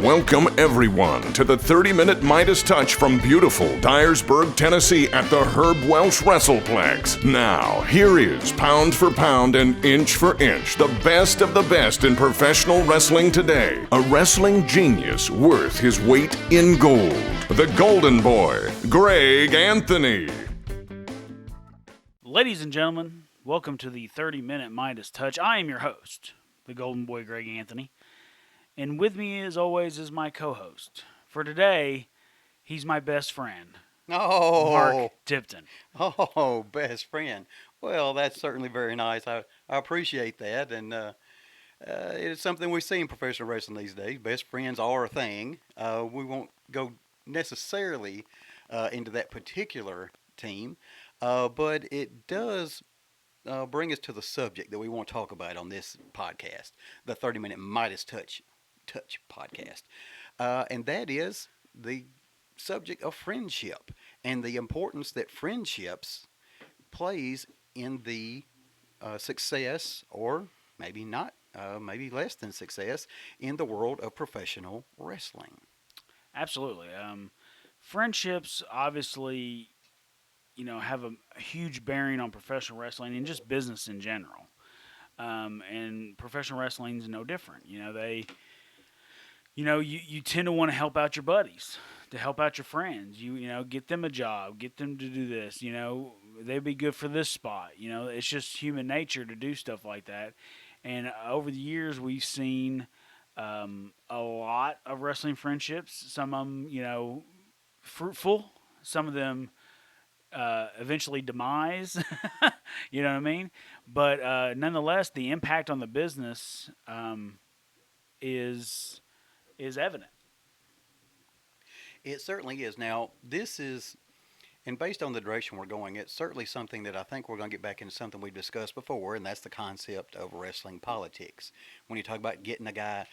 Welcome, everyone, to the 30-minute Midas touch from beautiful Dyersburg, Tennessee at the Herb Welsh WrestlePlex. Now, here is, pound for pound and inch for inch, the best of the best in professional wrestling today. A wrestling genius worth his weight in gold. The Golden Boy, Greg Anthony. Ladies and gentlemen, welcome to the 30-minute Midas touch. I am your host, the Golden Boy, Greg Anthony. And with me, as always, is my co-host. For today, he's my best friend, Mark Tipton. Oh, best friend. Well, that's certainly very nice. I appreciate that. And it's something we see in professional wrestling these days. Best friends are a thing. We won't go necessarily into that particular team, but it does bring us to the subject that we want to talk about on this podcast, the 30-minute Midas Touch podcast. And that is the subject of friendship and the importance that friendships plays in the success, or maybe not, maybe less than success, in the world of professional wrestling. Absolutely. Friendships obviously, have a huge bearing on professional wrestling and just business in general. And professional wrestling is no different. You tend to want to help out your buddies, to help out your friends. You get them a job, get them to do this. They'd be good for this spot. It's just human nature to do stuff like that. And over the years, we've seen a lot of wrestling friendships. Some of them, fruitful. Some of them eventually demise. You know what I mean? But nonetheless, the impact on the business is evident. It certainly is. Now, this is, and based on the direction we're going, it's certainly something that I think we're going to get back into something we've discussed before, and that's the concept of wrestling politics. When you talk about getting a guy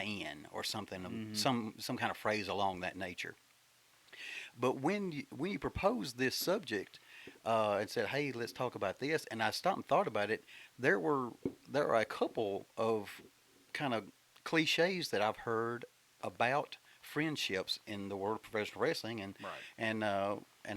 in, or something, some kind of phrase along that nature. But when you proposed this subject and said, "Hey, let's talk about this," and I stopped and thought about it, there are a couple of kind of cliches that I've heard about friendships in the world of professional wrestling, and Right. and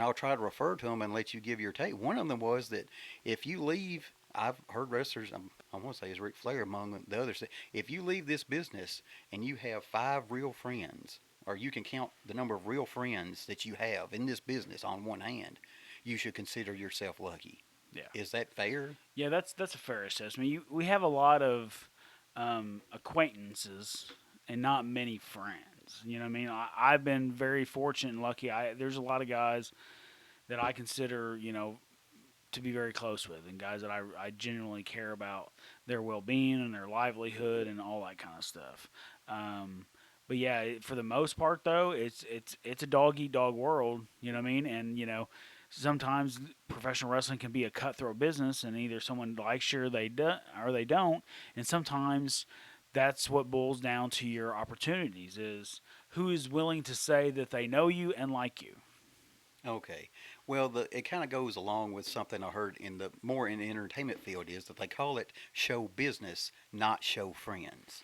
I'll try to refer to them and let you give your take. One of them was that if you leave, I've heard wrestlers, I want to say it's Ric Flair among the others, that if you leave this business and you have 5 real friends, or you can count the number of real friends that you have in this business on one hand, you should consider yourself lucky. Yeah. Is that fair? Yeah, that's a fair assessment. We have a lot of acquaintances and not many friends. You know what I mean? I've been very fortunate and lucky. There's a lot of guys that I consider, to be very close with, and guys that I genuinely care about their well-being and their livelihood and all that kind of stuff. But yeah, for the most part, though, it's a dog-eat-dog world. You know what I mean? And sometimes professional wrestling can be a cutthroat business, and either someone likes you or they don't. And sometimes that's what boils down to your opportunities: is who is willing to say that they know you and like you. Okay. Well, it kind of goes along with something I heard in the entertainment field, is that they call it show business, not show friends.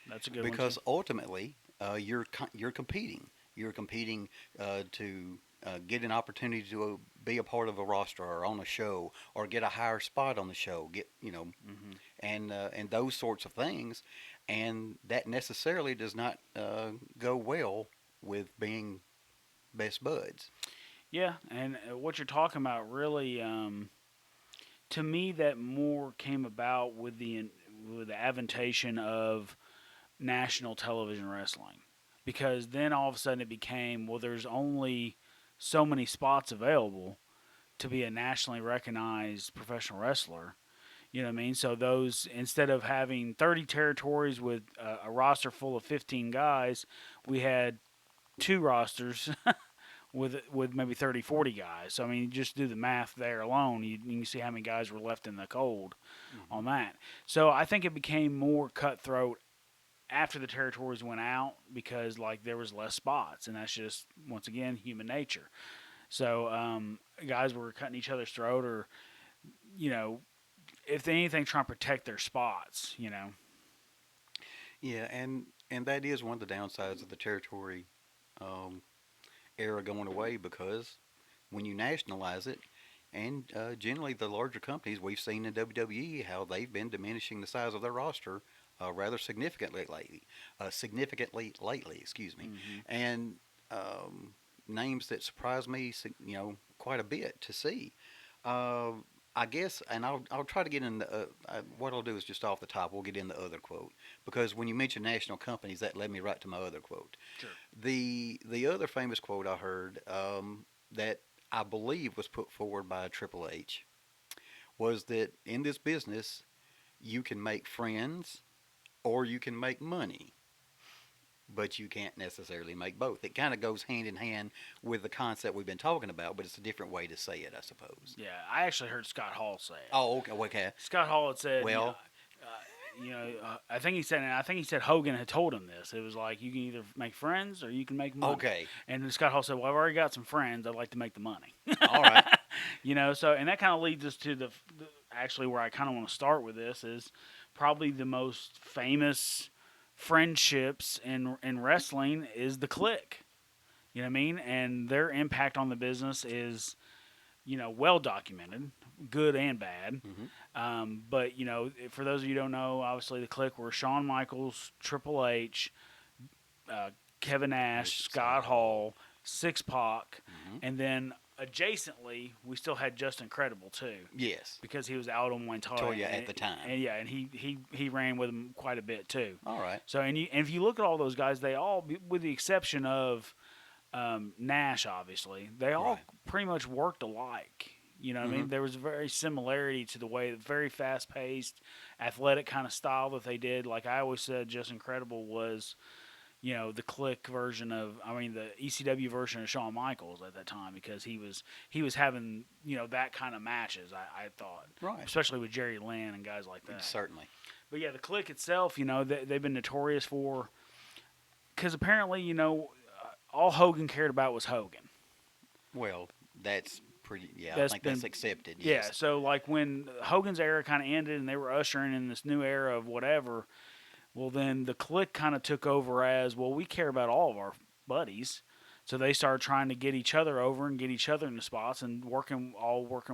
That's a good Because one. ultimately, you're competing. You're competing to get an opportunity to be a part of a roster or on a show, or get a higher spot on the show. And those sorts of things, and that necessarily does not go well with being best buds. Yeah, and what you're talking about really, to me, that more came about with the adventation of national television wrestling, because then all of a sudden it became, well, there's only so many spots available to be a nationally recognized professional wrestler. You know what I mean? So those, instead of having 30 territories with a roster full of 15 guys, we had 2 rosters with maybe 30, 40 guys. So I mean, just do the math there alone. You can see how many guys were left in the cold on that. So I think it became more cutthroat after the territories went out, because there was less spots, and that's just, once again, human nature. So guys were cutting each other's throat, or if anything, trying to protect their spots. Yeah, and that is one of the downsides of the territory um, era going away because when you nationalize it, and generally the larger companies we've seen in WWE how they've been diminishing the size of their roster rather significantly lately, excuse me, Hmm. and um, names that surprise me, quite a bit to see. Uh, I guess, and I'll try to get in the. What I'll do is just off the top, we'll get in the other quote because when you mention national companies, that led me right to my other quote. Sure. The other famous quote I heard that I believe was put forward by Triple H was that in this business you can make friends or you can make money, but you can't necessarily make both. It kind of goes hand in hand with the concept we've been talking about, but it's a different way to say it, I suppose. Yeah, I actually heard Scott Hall say it. Oh, okay, okay. Scott Hall had said, Well, I think he said, and I think he said Hogan had told him this. It was like you can either make friends or you can make money. okay, And then Scott Hall said, "Well, I've already got some friends. I'd like to make the money." all right. So and that kind of leads us to the actually where I kind of want to start with this is probably the most famous friendships in wrestling is the Clique. You know what I mean? And their impact on the business is, well documented, good and bad. Hmm. But for those of you who don't know, obviously the Clique were Shawn Michaels, Triple H, Kevin Nash, Scott Hall, Six Pac, Hmm. and then adjacently we still had Justin Credible too, Yes, because he was out on Montoya Toya at the time. and he ran with him quite a bit too. All right. So and if you look at all those guys, they all, with the exception of Nash, obviously, they all Right. pretty much worked alike. You know what I mean? Mhm. There was a very similarity to the way, very fast paced, athletic kind of style that they did. Like I always said, Just Incredible was, the Click version of, the ECW version of Shawn Michaels at that time, because he was having, that kind of matches. I thought, Right. especially with Jerry Lynn and guys like that. Certainly. But yeah, the Click itself, they've been notorious for, because apparently, all Hogan cared about was Hogan. Well, that's pretty. Yeah, That's I think been- that's accepted. Yeah, Yes. so like when Hogan's era kind of ended and they were ushering in this new era of whatever, well then the Clique kind of took over as, well, we care about all of our buddies. So they started trying to get each other over and get each other in the spots and working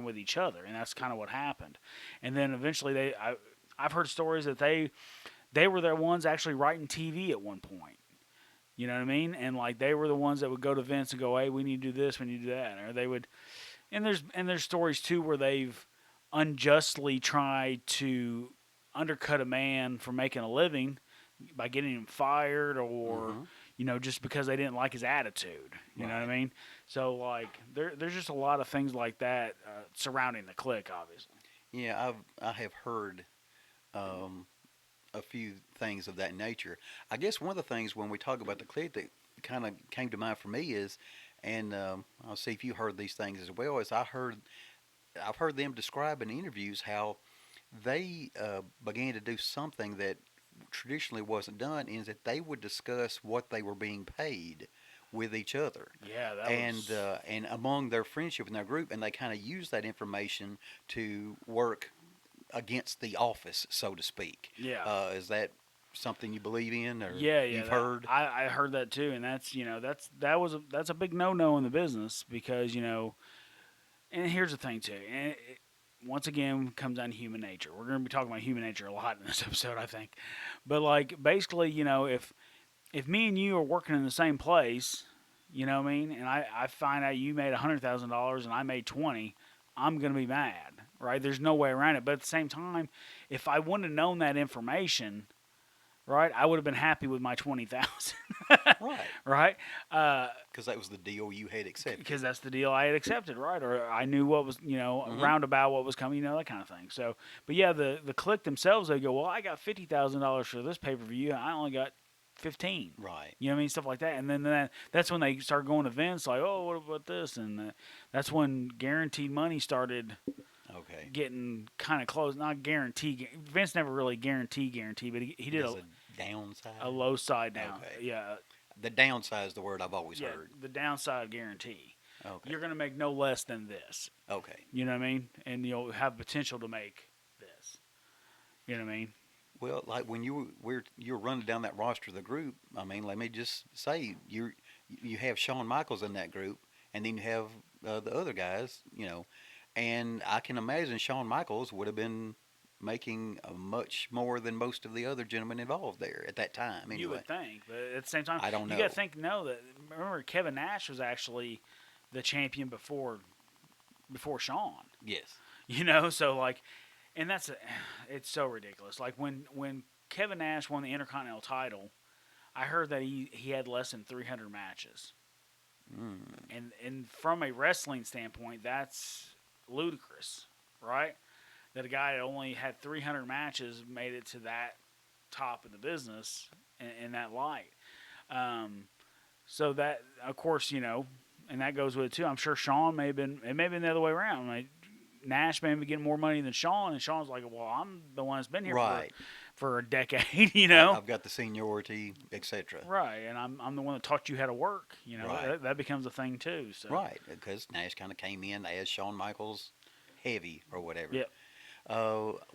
with each other, and that's kind of what happened. And then eventually I've heard stories that they were the ones actually writing TV at one point. You know what I mean? And like they were the ones that would go to Vince and go, "Hey, we need to do this, we need to do that," or they would. And there's stories too where they've unjustly tried to undercut a man for making a living by getting him fired, or Mhm. just because they didn't like his attitude. You know what I Right. mean? So like there's just a lot of things like that surrounding the Clique, obviously. Yeah, I have heard um, a few things of that nature. I guess one of the things when we talk about the clique that kind of came to mind for me is, and I'll see if you heard these things as well. Is I've heard them describe in interviews how they began to do something that traditionally wasn't done, is that they would discuss what they were being paid with each other. Yeah, that And was. and among their friendship and their group, and they kind of use that information to work against the office, so to speak. Yeah. Is that something you believe in, or Yeah, you've that- heard? I heard that too, and that's a big no in the business, because and here's the thing too, and once again comes down to human nature. We're going to be talking about human nature a lot in this episode, I think. But like basically, if me and you are working in the same place, you know what I mean, and I find out you made $100,000 and I made 20, I'm going to be mad, right? There's no way around it. But at the same time, if I wouldn't have known that information, right, I would have been happy with my 20,000, Right. right? Because that was the deal you had accepted. Because that's the deal I had accepted, right? Or I knew what was, roundabout what was coming, that kind of thing. So, but yeah, the Clique themselves, they go, well, I got $50,000 for this pay per view, I only got 15. Right. You know what I mean? Stuff like that. And then that's when they start going to events like, oh, what about this? And that's when guaranteed money started Okay. getting kind of close. Not guaranteed. Vince never really guaranteed, but he did There's a downside. a low side down. Okay. Yeah. The downside is the word I've always Yeah. heard. The downside guarantee. Okay. You're going to make no less than this. Okay. You know what I mean? And you'll have potential to make this. You know what I mean? Well, like when you're running down that roster of the group. I mean, let me just say you have Shawn Michaels in that group, and then you have the other guys, and I can imagine Shawn Michaels would have been making much more than most of the other gentlemen involved there at that time. Anyway, You would think, but at the same time, I don't you know. got to think. No, that remember Kevin Nash was actually the champion before Shawn. Yes. So like, and it's so ridiculous. Like when Kevin Nash won the Intercontinental title, I heard that he had less than 300 matches. And from a wrestling standpoint, that's ludicrous, right? That a guy that only had 300 matches made it to that top of the business in that light. So that, of course, and that goes with it too. I'm sure Shawn may have been the other way around. Like, Nash may be getting more money than Shawn, and Shawn's like, well, I'm the one that's been here Right. for a decade, I've got the seniority, etc. Right, and I'm the one that taught you how to work. Right. That becomes a thing too. So. Right, because Nash kind of came in as Shawn Michaels heavy or whatever. Yep.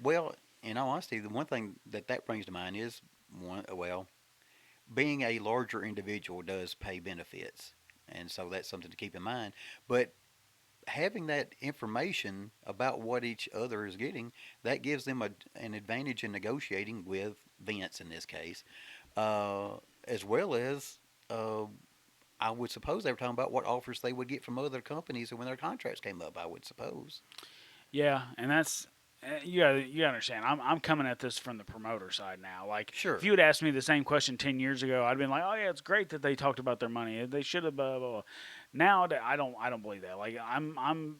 Well, in all honesty, the one thing that brings to mind is being a larger individual does pay benefits, and so that's something to keep in mind. But having that information about what each other is getting, that gives them an advantage in negotiating with Vince in this case, as well as I would suppose they were talking about what offers they would get from other companies when their contracts came up. I would suppose. Yeah, and that's you gotta understand. I'm coming at this from the promoter side now. Like, Sure. if you had asked me the same question 10 years ago, I'd been like, oh yeah, it's great that they talked about their money. They should have blah, blah, blah. Now I don't believe that. Like, I'm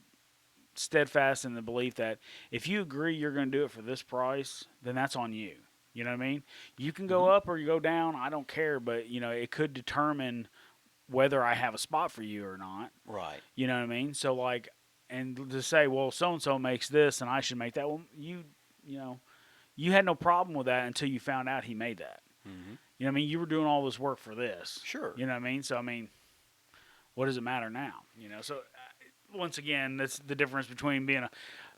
steadfast in the belief that if you agree you're going to do it for this price, then that's on you. You know what I mean? You can go up or you go down. I don't care, but it could determine whether I have a spot for you or not. Right. You know what I mean? So like, and to say, well, so and so makes this, and I should make that. Well, you had no problem with that until you found out he made that. Mm-hmm. You know what I mean? You were doing all this work for this. Sure. You know what I mean? So I mean, what does it matter now? So once again, that's the difference between being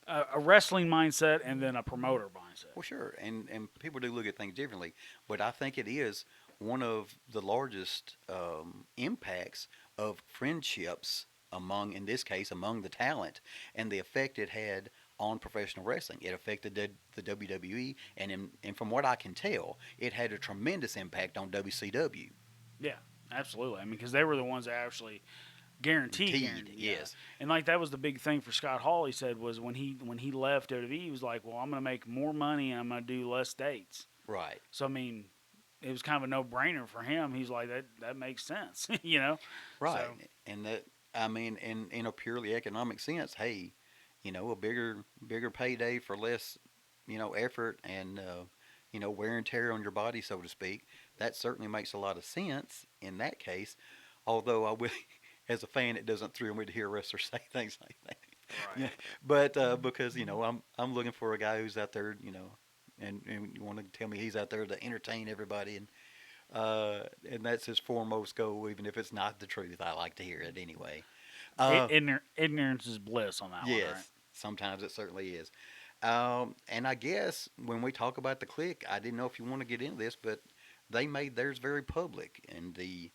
a wrestling mindset and then a promoter mindset. Well, sure, and people do look at things differently, but I think it is one of the largest impacts of friendships in this case, among the talent, and the effect it had on professional wrestling. It affected the WWE, and from what I can tell, it had a tremendous impact on WCW. Yeah, absolutely. I mean, because they were the ones that actually guaranteed. Yes. And like, that was the big thing for Scott Hall. He said was when he left WWE, he was like, well, I'm going to make more money and I'm going to do less dates. Right. So I mean, it was kind of a no-brainer for him. He's like, that makes sense, Right. So, And that, I mean, in a purely economic sense, hey, a bigger payday for less, effort and wear and tear on your body, so to speak. That certainly makes a lot of sense in that case. Although I will, as a fan, it doesn't thrill me to hear wrestlers say things like that. right. Yeah, but because I'm looking for a guy who's out there, and you want to tell me he's out there to entertain everybody, and that's his foremost goal, even if it's not the truth. I like to hear it anyway. Ignorance is bliss on that one, Yes, right? sometimes it certainly is. And I guess when we talk about the Clique, I didn't know if you want to get into this, but they made theirs very public, and the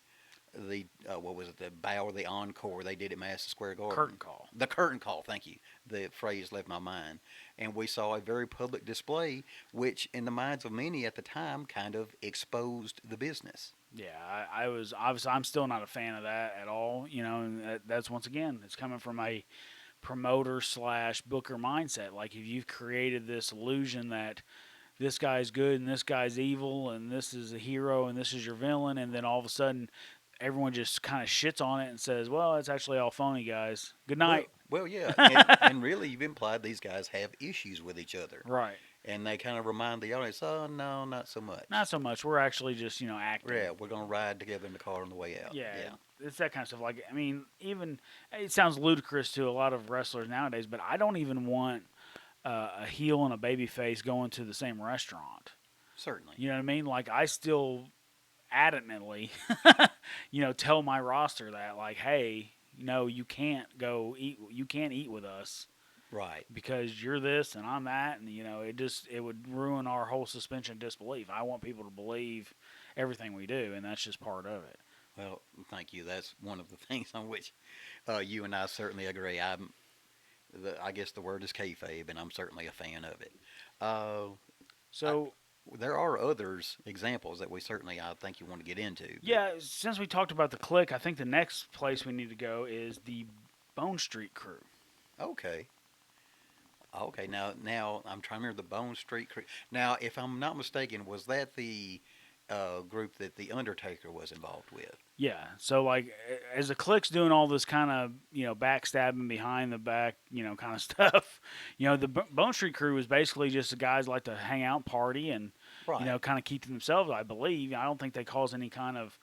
what was it, the bow or the encore they did at Madison Square Garden. Curtain call. The curtain call, thank you. The phrase left my mind. And we saw a very public display, which in the minds of many at the time kind of exposed the business. Yeah, I was obviously, I'm still not a fan of that at all. And that's, once again, it's coming from a promoter / booker mindset. Like, if you've created this illusion that this guy's good and this guy's evil and this is a hero and this is your villain, and then all of a sudden everyone just kind of shits on it and says, well, it's actually all phony, guys. Good night. Well yeah, and really you've implied these guys have issues with each other. Right. And they kind of remind the audience, oh, no, not so much. Not so much. We're actually just, acting. Yeah, we're going to ride together in the car on the way out. Yeah. It's that kind of stuff. Like, I mean, even, it sounds ludicrous to a lot of wrestlers nowadays, but I don't even want a heel and a baby face going to the same restaurant. Certainly. You know what I mean? Like, I still adamantly, tell my roster that, like, hey, no, you can't go eat. You can't eat with us. Right. because you're this and I'm that, and it would ruin our whole suspension of disbelief. I want people to believe everything we do, and that's just part of it. Well, thank you. That's one of the things on which you and I certainly agree. I guess the word is kayfabe, and I'm certainly a fan of it. Uh, I, So there are others examples that we certainly I think you want to get into. yeah, since we talked about the Click, I think the next place we need to go is the Bone Street Crew. Okay. Okay. Now I'm trying to remember the Bone Street Crew. Now, if I'm not mistaken, was that the group that the Undertaker was involved with? Yeah, so like as the Click's doing all this kind of backstabbing behind the back kind of stuff, the Bone Street Crew is basically just the guys like to hang out, party, and Right. kind of keep to themselves. I believe. I don't think they cause any kind of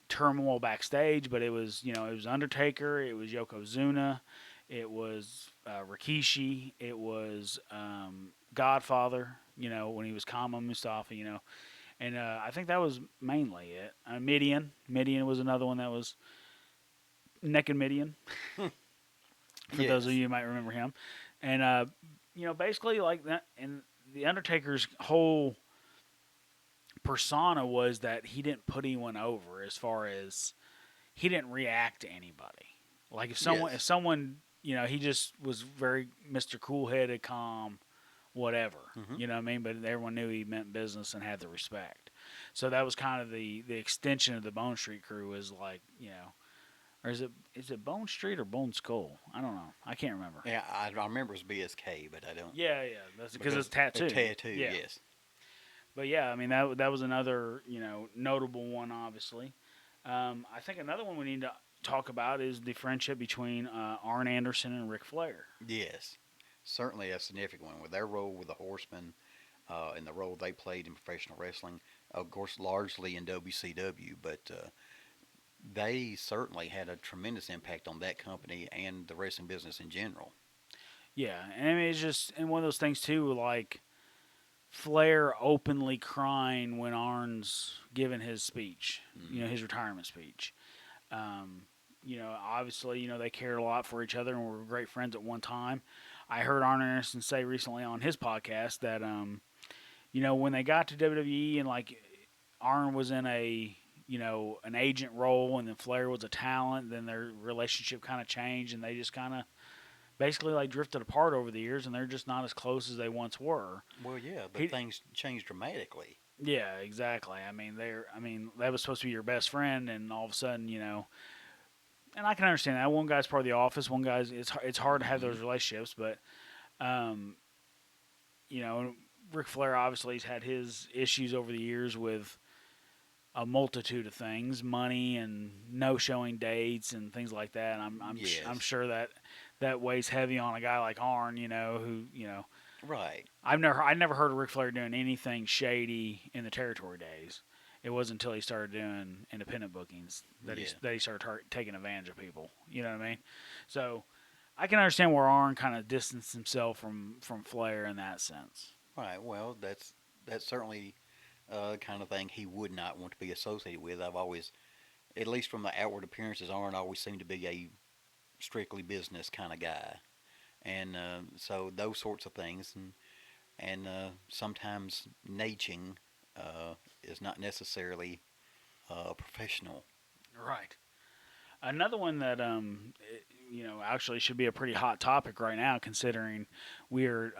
turmoil backstage, but it was it was Undertaker, it was Yokozuna, it was Rikishi, it was Godfather. When he was Kama Mustafa. And I think that was mainly it. Midian. Midian was another one that was Naked Midian. For those of you who might remember him. And, basically like that. And the Undertaker's whole persona was that he didn't put anyone over as far as he didn't react to anybody. Like if someone, he just was very Mr. Cool-headed, calm, whatever. You know what I mean? But everyone knew he meant business and had the respect. So that was kind of the extension of the Bone Street Crew was like, or is it Bone Street or Bone Skull? I don't know. I can't remember. Yeah, I remember it was BSK, but I don't. Yeah, that's because it's tattoo. Tattoo, yeah. yes. But yeah, I mean that was another notable one, obviously. I think another one we need to talk about is the friendship between Arn Anderson and Ric Flair. Yes. Certainly a significant one with their role with the Horsemen and the role they played in professional wrestling, of course, largely in WCW, but they certainly had a tremendous impact on that company and the wrestling business in general. Yeah, and I mean it's just and one of those things too, like Flair openly crying when Arn's giving his speech, his retirement speech. Obviously, they cared a lot for each other and were great friends at one time. I heard Arn Anderson say recently on his podcast that, when they got to WWE and like Arn was in an agent role and then Flair was a talent, then their relationship kind of changed and they just kind of basically like drifted apart over the years and they're just not as close as they once were. Well, yeah, but things changed dramatically. Yeah, exactly. I mean, that was supposed to be your best friend and all of a sudden, and I can understand that. One guy's part of the office. One guy's it's hard to have those relationships, but Ric Flair obviously has had his issues over the years with a multitude of things, money and no showing dates and things like that. And I'm sure that weighs heavy on a guy like Arn, who Right. I never heard of Ric Flair doing anything shady in the territory days. It wasn't until he started doing independent bookings that he started taking advantage of people. You know what I mean? So I can understand where Arn kind of distanced himself from Flair in that sense. Right. Well, that's certainly kind of thing he would not want to be associated with. I've always, at least from the outward appearances, Arn always seemed to be a strictly business kind of guy, and so those sorts of things, and sometimes naching is not necessarily professional. Right. Another one that actually should be a pretty hot topic right now, considering we're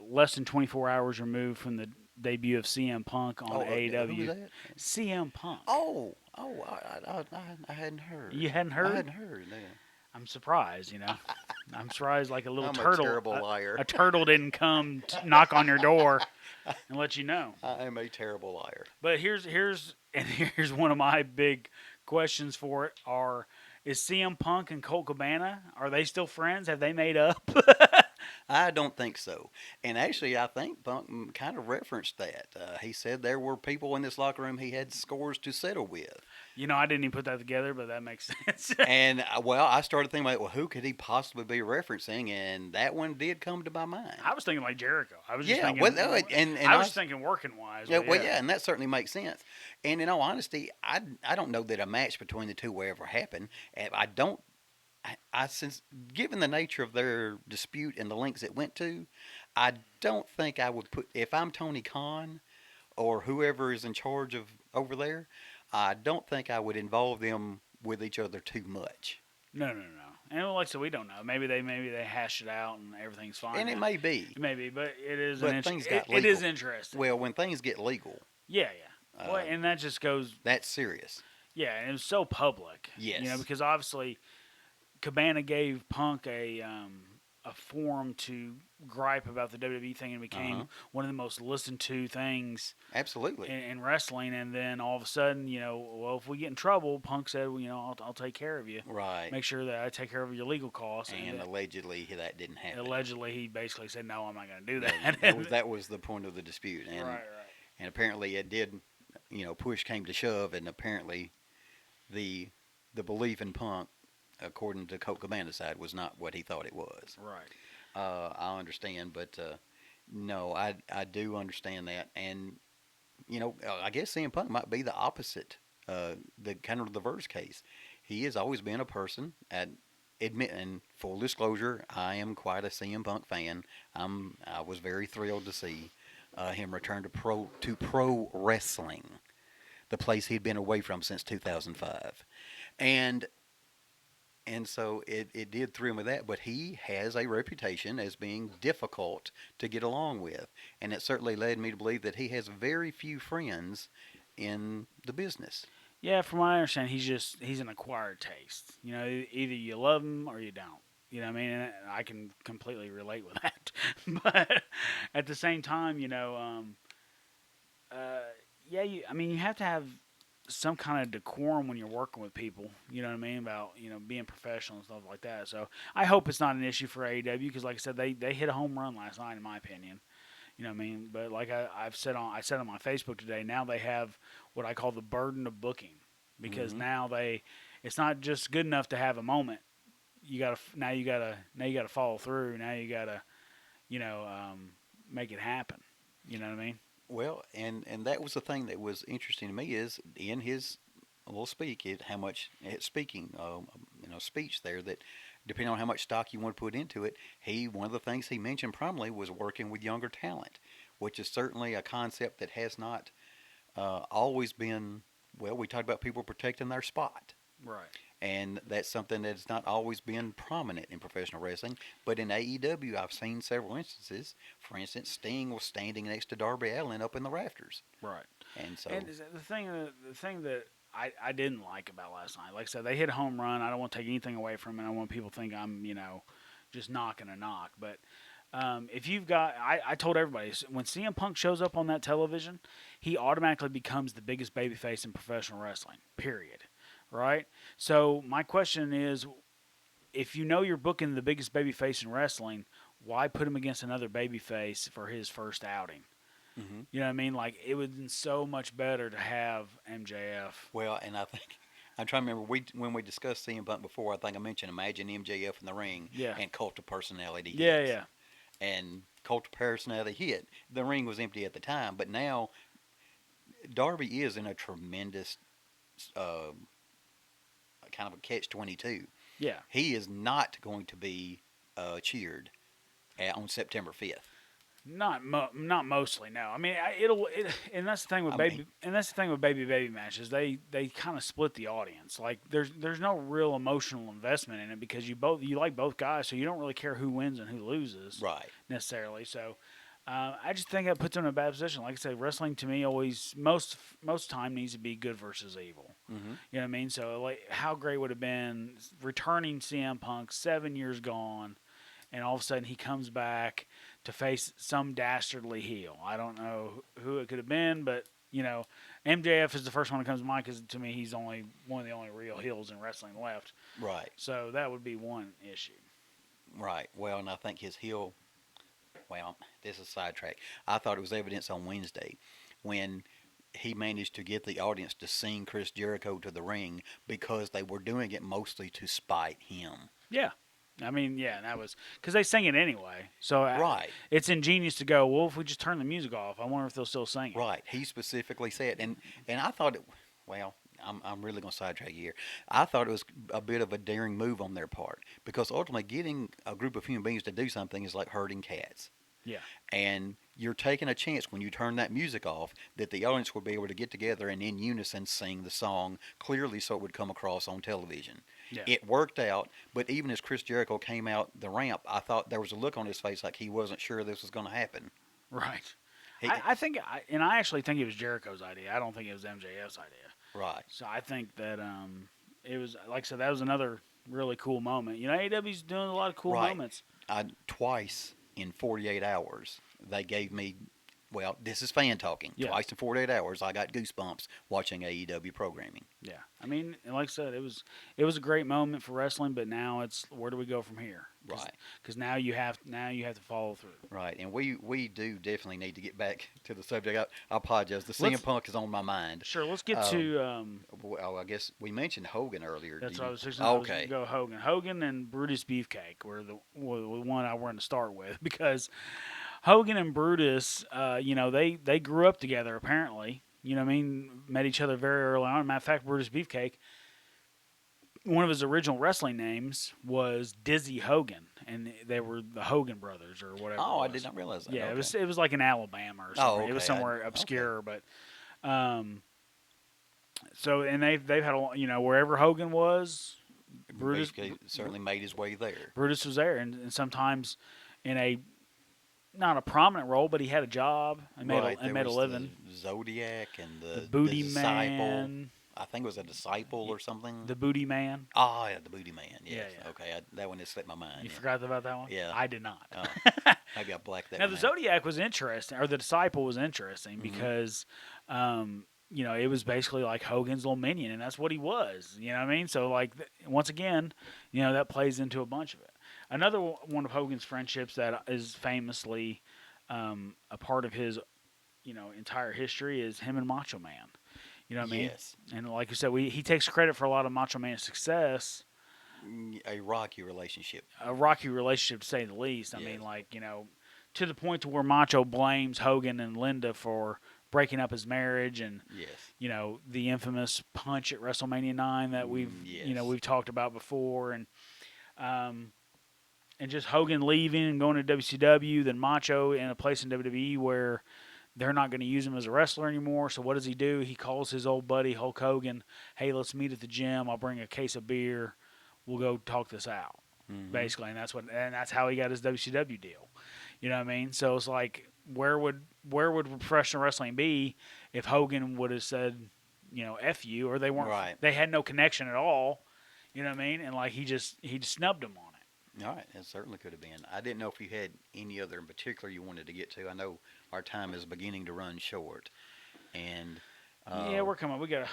less than 24 hours removed from the debut of CM Punk on AEW. Who was that? CM Punk. I hadn't heard. You hadn't heard? I hadn't heard. No. I'm surprised. I'm surprised like a little I'm turtle. a terrible liar. A turtle didn't come knock on your door and let you know. I am a terrible liar. But here's one of my big questions for it is CM Punk and Colt Cabana, are they still friends? Have they made up? I don't think so. And actually, I think Punk kind of referenced that. He said there were people in this locker room he had scores to settle with. I didn't even put that together, but that makes sense. And, I started thinking about, who could he possibly be referencing? And that one did come to my mind. I was thinking like Jericho. I was thinking working-wise. Yeah, and that certainly makes sense. And in all honesty, I don't know that a match between the two will ever happen. And I since given the nature of their dispute and the lengths it went to, I don't think I would put if I'm Tony Khan or whoever is in charge of over there. I don't think I would involve them with each other too much. No. And like I said, we don't know. Maybe they hash it out and everything's fine. And it may be. It may be, but it is But things got it is legal. interesting. Well, when things get legal, Yeah. Well, and that just goes. that's serious. Yeah, and it was so public. Yes. You know, because obviously, Cabana gave Punk a forum to gripe about the WWE thing, and it became one of the most listened to things Absolutely. in wrestling. And then all of a sudden, well, if we get in trouble, Punk said, well, I'll take care of you. Right. Make sure that I take care of your legal costs. And allegedly that didn't happen. Allegedly, he basically said, no, I'm not going to do that. That was the point of the dispute. And, right. And apparently it did, push came to shove, and apparently the belief in Punk, according to Colt Cabana's side, was not what he thought it was. Right. I understand, but no, I do understand that. And, I guess CM Punk might be the opposite, the kind of the reverse case. He has always been a person at admitting, full disclosure, I am quite a CM Punk fan. I was very thrilled to see him return to pro wrestling, the place he'd been away from since 2005. And so it did thrill me that, but he has a reputation as being difficult to get along with. And it certainly led me to believe that he has very few friends in the business. Yeah, from what I understand, he's an acquired taste. Either you love him or you don't. You know what I mean? And I can completely relate with that. But at the same time, you have to have some kind of decorum when you're working with people. You know what I mean? About, being professional and stuff like that. So I hope it's not an issue for AEW because, like I said, they hit a home run last night, in my opinion. You know what I mean? But like I said on my Facebook today, now they have what I call the burden of booking because now it's not just good enough to have a moment. You gotta follow through. Now you gotta, make it happen. You know what I mean? Well, and that was the thing that was interesting to me is in his little speech there that depending on how much stock you want to put into it, one of the things he mentioned prominently was working with younger talent, which is certainly a concept that has not always been. Well, we talked about people protecting their spot. Right. And that's something that's not always been prominent in professional wrestling. But in AEW, I've seen several instances. For instance, Sting was standing next to Darby Allin up in the rafters. Right. And so the thing that I didn't like about last night, like I said, they hit a home run. I don't want to take anything away from it. I don't want people to think I'm, just knocking a knock. But if you've got, I told everybody, when CM Punk shows up on that television, he automatically becomes the biggest babyface in professional wrestling, period. Right? So my question is, if you're booking the biggest babyface in wrestling, why put him against another babyface for his first outing? Mm-hmm. You know what I mean? Like, it would have been so much better to have MJF. Well, and I think, I'm trying to remember, when we discussed CM Punk before, I think I mentioned Imagine MJF in the ring and Cult of Personality hits. Yeah. And Cult of Personality hit. The ring was empty at the time, but now Darby is in a tremendous kind of a catch-22. Yeah. He is not going to be cheered on September 5th. Not mostly, no. I mean, and that's the thing with baby matches. They kind of split the audience. Like there's no real emotional investment in it because you like both guys, so you don't really care who wins and who loses, right? Necessarily. So I just think that puts them in a bad position. Like I said, wrestling to me always most time needs to be good versus evil. Mm-hmm. You know what I mean? So like, how great would it have been returning CM Punk 7 years gone, and all of a sudden he comes back to face some dastardly heel. I don't know who it could have been, but MJF is the first one that comes to mind because to me he's one of the only real heels in wrestling left. Right. So that would be one issue. Right. Well, and I think his heel. Well, this is a sidetrack. I thought it was evidence on Wednesday when he managed to get the audience to sing Chris Jericho to the ring because they were doing it mostly to spite him. Yeah. I mean, yeah, and that was because they sing it anyway. So right. It's ingenious to go, well, if we just turn the music off, I wonder if they'll still sing it. Right. He specifically said, and I thought it, well, I'm really going to sidetrack you here. I thought it was a bit of a daring move on their part because ultimately getting a group of human beings to do something is like herding cats. Yeah. And you're taking a chance when you turn that music off that the audience will be able to get together and in unison sing the song clearly so it would come across on television. Yeah. It worked out, but even as Chris Jericho came out the ramp, I thought there was a look on his face like he wasn't sure this was going to happen. Right. He, I think, and I actually think it was Jericho's idea. I don't think it was MJF's idea. right. So I think that it was, like I said, that was another really cool moment. You know, AEW's doing a lot of cool Right. moments. Twice in 48 hours, they gave me, well, this is fan talking. Yeah. Twice in 48 hours, I got goosebumps watching AEW programming. Yeah, I mean, and like I said, it was a great moment for wrestling, but now it's where do we go from here? Right. Because now you have to follow through. Right, and we do definitely need to get back to the subject. I apologize. The CM Punk is on my mind. Sure, let's get to. Well, I guess we mentioned Hogan earlier. That's Do what I you- was thinking. Okay. Go Hogan. Hogan and Brutus Beefcake were the one I wanted to start with because Hogan and Brutus, they grew up together apparently. You know what I mean? Met each other very early on. Matter of fact, Brutus Beefcake, one of his original wrestling names was Dizzy Hogan, and they were the Hogan brothers or whatever. Oh, I it was. did not realize that. Yeah, Okay. it was like in Alabama or Oh, somewhere. It was okay. somewhere obscure, but so and they've had wherever Hogan was, Brutus Basically, certainly made his way there. Brutus was there, and sometimes in a not a prominent role, but he had a job and made Right, a, and there made a was living. the Zodiac and The Booty Disciple. Man, I think it was a Disciple or something. the Booty Man. Oh, yeah, the Booty Man. Yes. Yeah, yeah. Okay, that one just slipped my mind. You yeah. forgot about that one? Yeah. I did not. Oh, maybe I blacked that Now one the out. Zodiac was interesting, or the Disciple was interesting because, it was basically like Hogan's little minion, and that's what he was. You know what I mean? So like once again, that plays into a bunch of it. Another one of Hogan's friendships that is famously a part of his, entire history is him and Macho Man. You know what I mean? Yes. And like you said, he takes credit for a lot of Macho Man's success. A rocky relationship. A rocky relationship, to say the least. I mean, to the point to where Macho blames Hogan and Linda for breaking up his marriage, and Yes. the infamous punch at WrestleMania 9 that we've we've talked about before, and just Hogan leaving and going to WCW, then Macho in a place in WWE where they're not going to use him as a wrestler anymore. So what does he do? He calls his old buddy Hulk Hogan, "Hey, let's meet at the gym. I'll bring a case of beer. We'll go talk this out." Basically, and that's how he got his WCW deal. You know what I mean? So it's like, where would professional wrestling be if Hogan would have said, "F you," or they weren't, Right. they had no connection at all. You know what I mean? And like he just snubbed him on it. All right, that certainly could have been. I didn't know if you had any other in particular you wanted to get to. I know our time is beginning to run short, and Yeah, we're coming. We got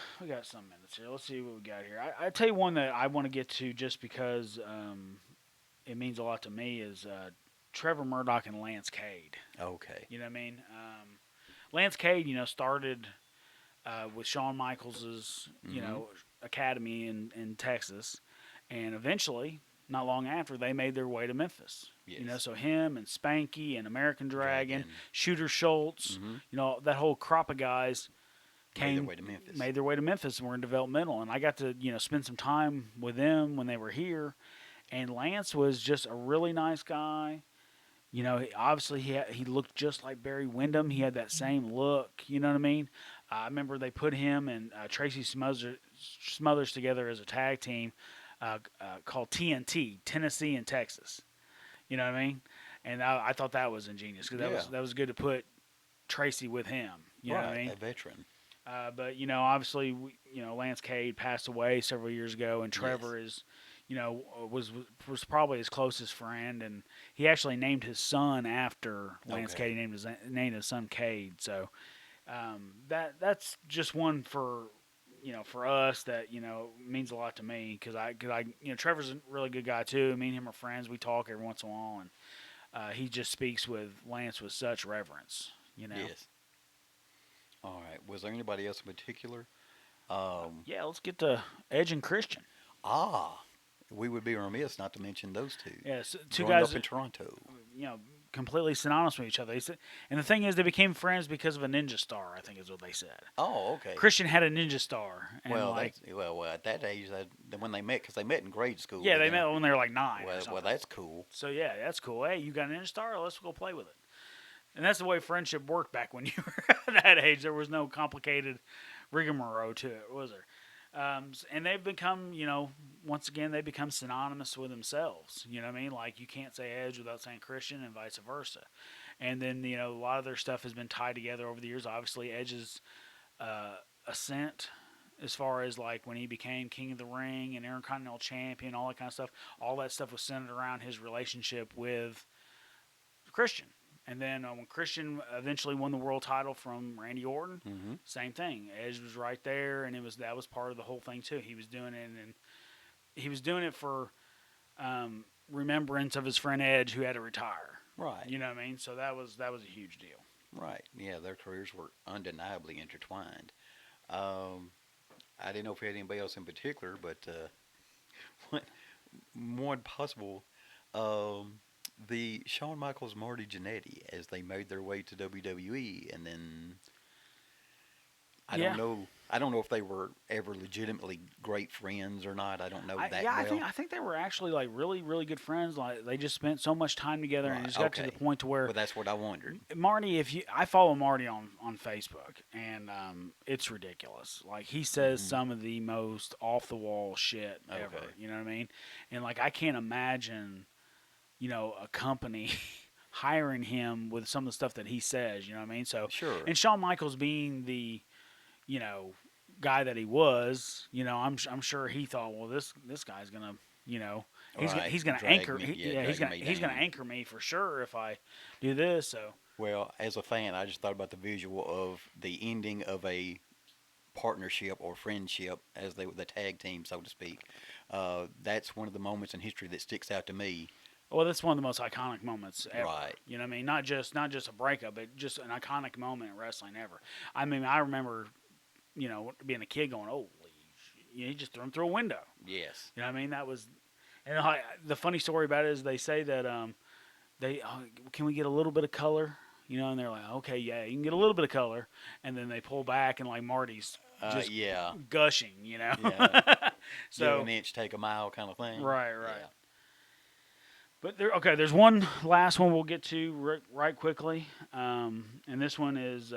some minutes here. Let's see what we got here. I tell you one that I want to get to just because it means a lot to me is Trevor Murdoch and Lance Cade. okay, You know what I mean? Lance Cade, started with Shawn Michaels' academy in Texas, and eventually, not long after, they made their way to Memphis. Yes. So him and Spanky and American Dragon, Dragon. Shooter Schultz, that whole crop of guys made their way to Memphis. made their way to Memphis and were in developmental. And I got to spend some time with them when they were here. And Lance was just a really nice guy. Obviously he looked just like Barry Windham. He had that same look. You know what I mean? I remember they put him and Tracy Smothers together as a tag team called TNT, Tennessee and Texas. You know what I mean? And I thought that was ingenious because that was good to put Tracy with him. You know what I mean? A veteran. But obviously, Lance Cade passed away several years ago, and Trevor is, was probably his closest friend, and he actually named his son after Lance Cade. He named his son Cade. So that's just one for for us that means a lot to me because I Trevor's a really good guy too. Me and him are friends. We talk every once in a while, and he just speaks with Lance with such reverence. Yes. All right. Was there anybody else in particular? Yeah, let's get to Edge and Christian. We would be remiss not to mention those two. Yes, two Growing guys up in Toronto. completely synonymous with each other. And the thing is, they became friends because of a ninja star, I think is what they said. Oh, okay. Christian had a ninja star. And Well, at that age, when they met, because they met in grade school. yeah, they met when they were like 9 or Well, something. well, that's cool. So, yeah, that's cool. Hey, you got a ninja star? Let's go play with it. And that's the way friendship worked back when you were that age. There was no complicated rigmarole to it, was there? And they've become, once again, they become synonymous with themselves. You know what I mean? Like, you can't say Edge without saying Christian and vice versa. And then, a lot of their stuff has been tied together over the years. Obviously, Edge's ascent, as far as, like, when he became King of the Ring and Intercontinental Champion, all that kind of stuff, all that stuff was centered around his relationship with Christian. And then when Christian eventually won the world title from Randy Orton, same thing. Edge was right there, and that was part of the whole thing too. He was doing it, and he was doing it for remembrance of his friend Edge, who had to retire. Right. You know what I mean? So that was a huge deal. Right. Yeah, their careers were undeniably intertwined. I didn't know if you had anybody else in particular, but one possible. The Shawn Michaels, Marty Jannetty, as they made their way to WWE, and then I don't know if they were ever legitimately great friends or not. I don't know that well. I think they were actually like really, really good friends. Like they just spent so much time together, Right, and it just got to the point to where. Well, that's what I wondered. Marty, I follow Marty on Facebook, and it's ridiculous. Like he says some of the most off the wall shit ever. You know what I mean? And like I can't imagine. A company hiring him with some of the stuff that he says, you know what I mean? So, sure. And Shawn Michaels being the, guy that he was, I'm sure he thought, well, this guy's gonna, he's gonna anchor, he's gonna anchor me for sure if I do this. So, well, as a fan, I just thought about the visual of the ending of a partnership or friendship as the tag team, so to speak. That's one of the moments in history that sticks out to me. Well, that's one of the most iconic moments ever. Right. You know what I mean? Not just a breakup, but just an iconic moment in wrestling ever. I mean, I remember, being a kid going, "Holy, he just threw him through a window." Yes. You know what I mean? That was, and the funny story about it is they say that can we get a little bit of color? And they're like, "Okay, yeah, you can get a little bit of color," and then they pull back and like Marty's just gushing, Yeah. So give an inch, take a mile, kind of thing. Right. Yeah. But there's one last one we'll get to right quickly, and this one is,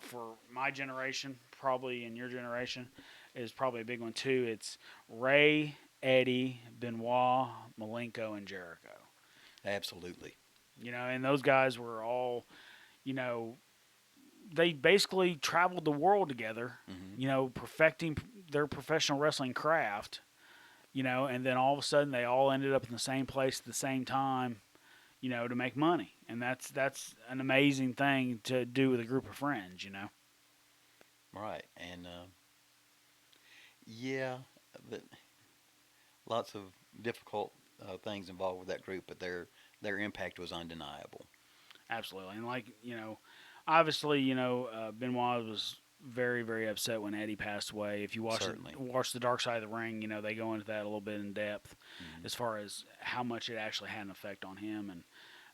for my generation, probably in your generation, is probably a big one too. It's Ray, Eddie, Benoit, Malenko, and Jericho. Absolutely. And those guys were all, they basically traveled the world together, perfecting their professional wrestling craft. And then all of a sudden they all ended up in the same place at the same time, to make money. And that's an amazing thing to do with a group of friends, Right. And, lots of difficult things involved with that group, but their impact was undeniable. Absolutely. And obviously, Benoit was very, very upset when Eddie passed away. If you watch the Dark Side of the Ring, they go into that a little bit in depth as far as how much it actually had an effect on him.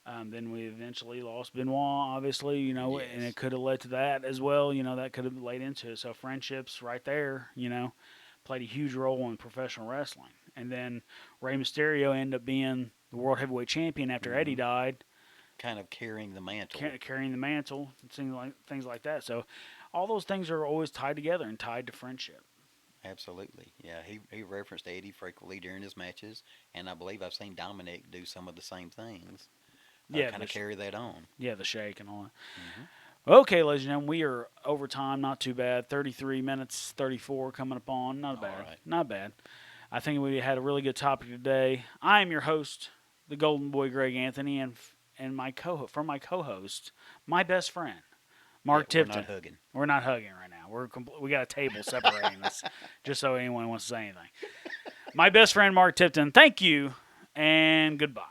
And then we eventually lost Benoit, obviously, Yes. and it could have led to that as well. That could have laid into it. So friendships right there, played a huge role in professional wrestling. And then Rey Mysterio ended up being the World Heavyweight Champion after Eddie died. Kind of carrying the mantle. Things like that. So all those things are always tied together and tied to friendship. Absolutely. Yeah, he referenced Eddie frequently during his matches, and I believe I've seen Dominic do some of the same things. Kind of carry that on. Yeah, the shake and all that. Okay, ladies and gentlemen, we are over time. Not too bad. 33 minutes, 34 coming up on. Not bad. Right. Not bad. I think we had a really good topic today. I am your host, the Golden Boy Greg Anthony, and my co-host, my best friend, Mark Tipton. We're not hugging right now. We got a table separating us, just so anyone wants to say anything. My best friend, Mark Tipton. Thank you, and goodbye.